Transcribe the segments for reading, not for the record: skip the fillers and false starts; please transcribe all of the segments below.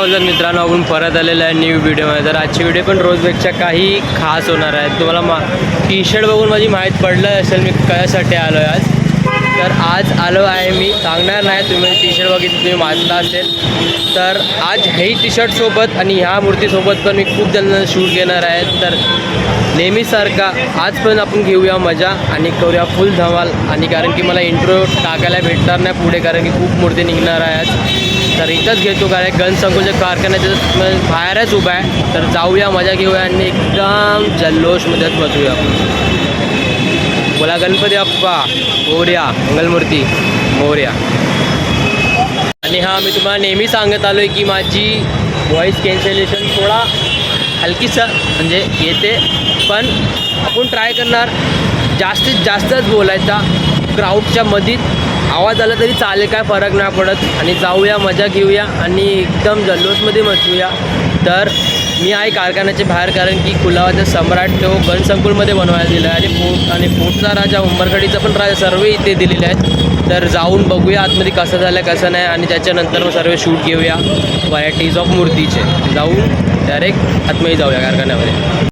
बोलतात मित्रांनो, आपण परत आलेलं आहे न्यू व्हिडिओमध्ये. तर आजची व्हिडिओ पण रोजपेक्षा काही खास होणार आहे. तुम्हाला टी शर्ट बघून माझी माहीत पडलं असेल मी कशासाठी आलो आहे आज. तर आज आलो आहे, मी सांगणार नाही, तुम्ही टी शर्ट बघितलं तुम्ही वाचला असेल. तर आज हे टी शर्टसोबत आणि ह्या मूर्तीसोबत पण मी खूप जण शूट घेणार आहे. तर नेहमीसारखा आज पण आपण घेऊया मजा आणि करूया फुल धमाल. आणि कारण की मला इंट्रो टाकायला भेटणार नाही पुढे, कारण की खूप मूर्ती निघणार आहे आज. तर इथंच घेतो, कारण गणसंकुलच्या कारखान्याच्या बाहेरच उभा आहे. तर जाऊया, मजा घेऊया आणि एकदम जल्लोषमध्येच बसूया. बोला गणपती बाप्पा मोरया, मंगलमूर्ती मोरया. आणि हां, मी तुम्हाला नेहमी सांगत आलो आहे की माझी व्हॉईस कॅन्सलेशन थोडा हलकीसा म्हणजे येते, पण आपण ट्राय करणार जास्तीत जास्तच बोलायचा. क्राऊडच्या मधीत आवाज आला तरी चालेल, काय फरक नाही पडत. आणि जाऊया, मजा घेऊया आणि एकदम जल्लोषमध्ये मचूया. तर मी आहे कारखान्याच्या बाहेर, कारण की कुलाबाचा सम्राट तो गणसंकुलमध्ये बनवायला दिला आहे. आणि फोर्टचा राजा, उंबरखडीचा पण राजा, सर्व इथे दिलेले आहेत. तर जाऊन बघूया आतमध्ये कसं झालं कसं नाही, आणि त्याच्यानंतर मग सर्व शूट घेऊया व्हरायटीज ऑफ मूर्तीचे. जाऊन डायरेक्ट आतमध्ये जाऊया कारखान्यामध्ये.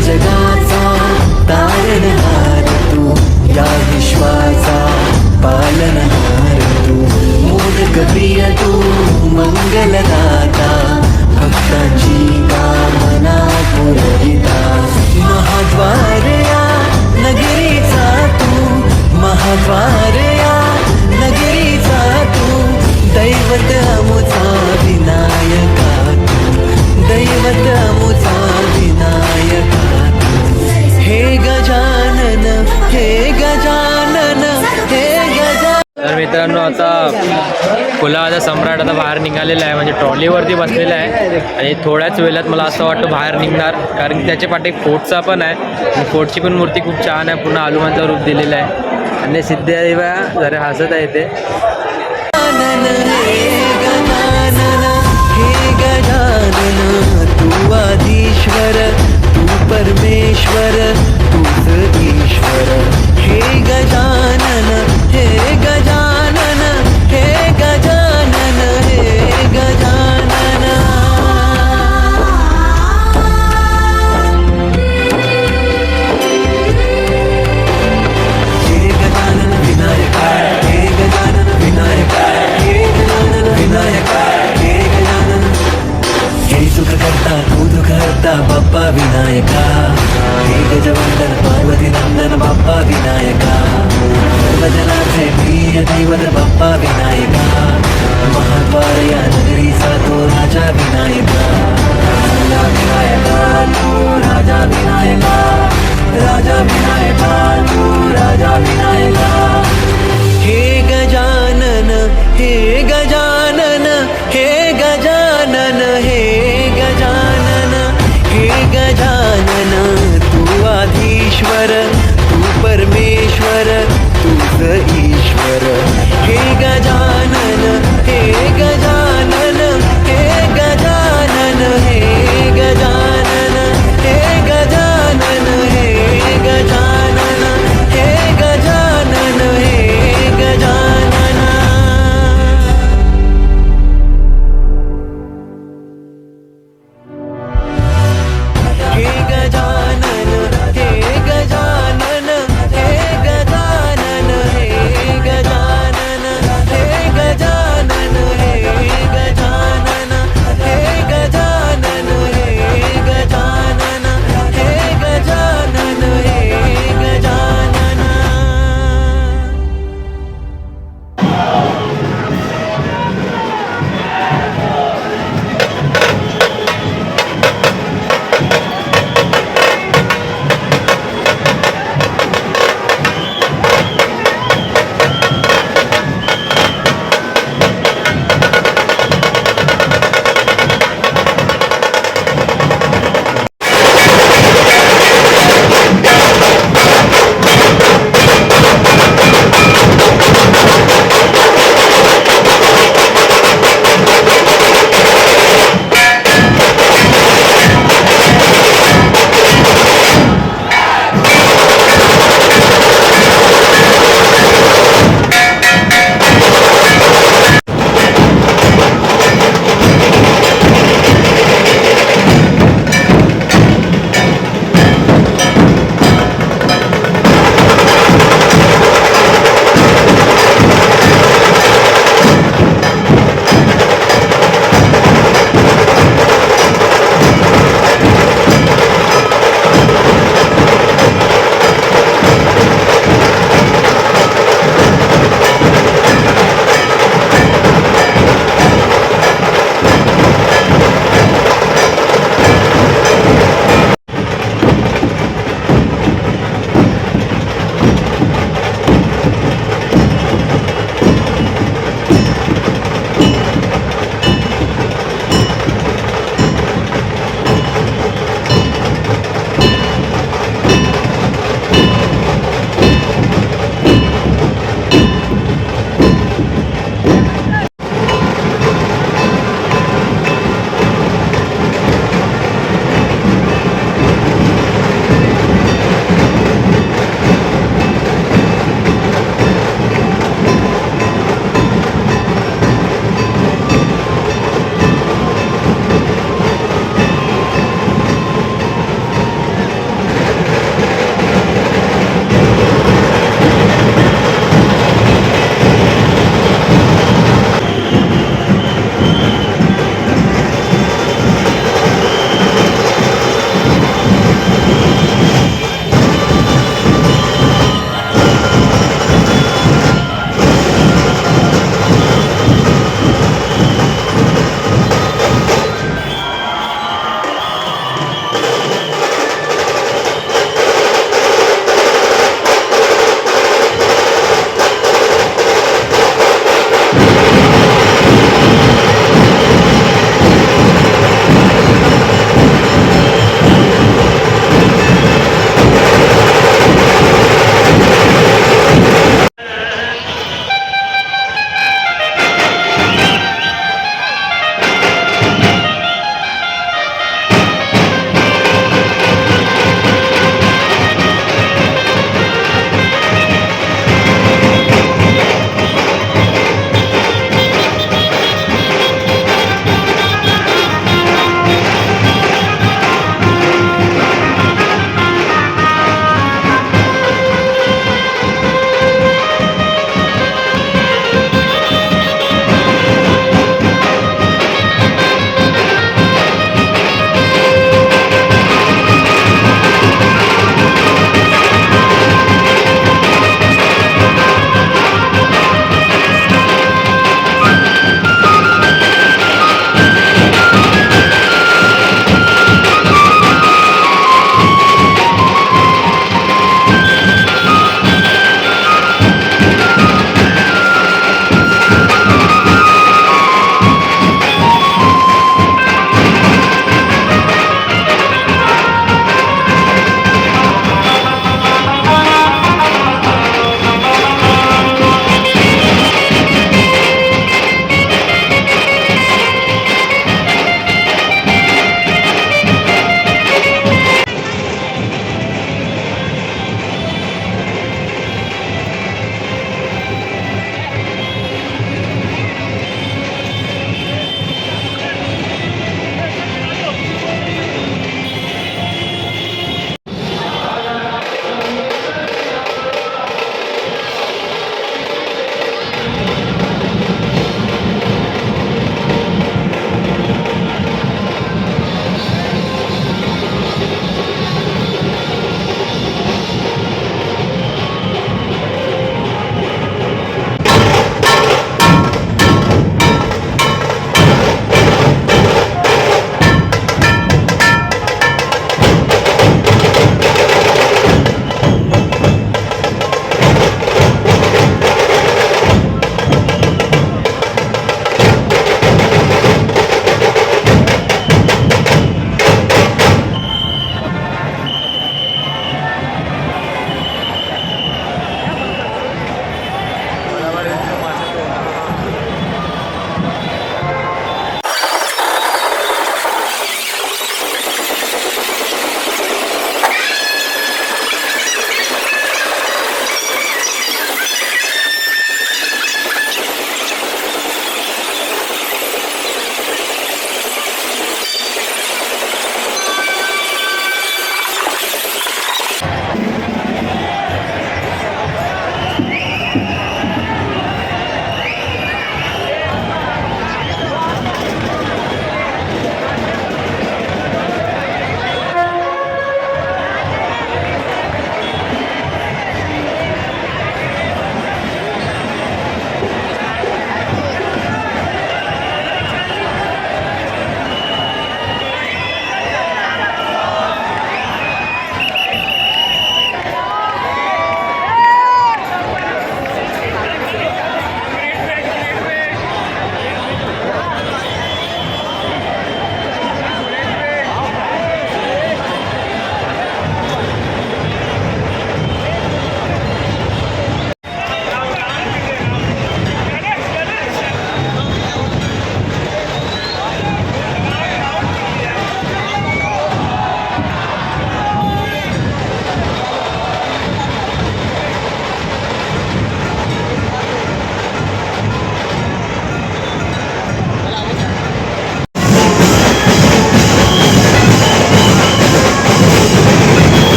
जगाचा तारणहार तू, या विश्वाचा पालनहार तू, मोदक प्रिय तू, मंगलदाता, भक्तांची कामना पुरविता. महाद्वार या नगरीचा तू, महाद्वार या नगरीचा तू, दैवत अमुचा विनायका तू, दैवत अमुचा विनायका. हे गजानन, हे गजानन, हे गजानन. तर मित्रांनो, आता कुलाबाचा सम्राट आता बाहेर निघालेला आहे, म्हणजे ट्रॉलीवरती बसलेला आहे. आणि थोड्याच वेळात मला असं वाटतं बाहेर निघणार, कारण की त्याच्या पाठी फोर्टचा पण आहे. आणि फोर्टची पण मूर्ती खूप छान आहे, पुन्हा हनुमानचं रूप दिलेलं आहे. आणि सिद्धदेवा जरा हसत आहे ते. हे गजानन, तू आदिश्वर, तू परमेश्वर, तूच ईश्वर. हे गजानन, हे गजानन, हे गजानन, हे गजानन. हे गजानन विनायका, हे गजानन विनायका, हे गजानन विनायका, हे गजानन. हे सुख करता तू दुःख हरता बाप्पा विनायका. हे गजवंदन पार्वती नंदन बाप्पा विनायका. सर्वजनाचे प्रिय दैवत बाप्पा विनायका. महाद्वार या नगरीचा तो राजा विनायका. राजा विनायका तू, राजा विनायका, राजा विनायका तू, राजा विनायका.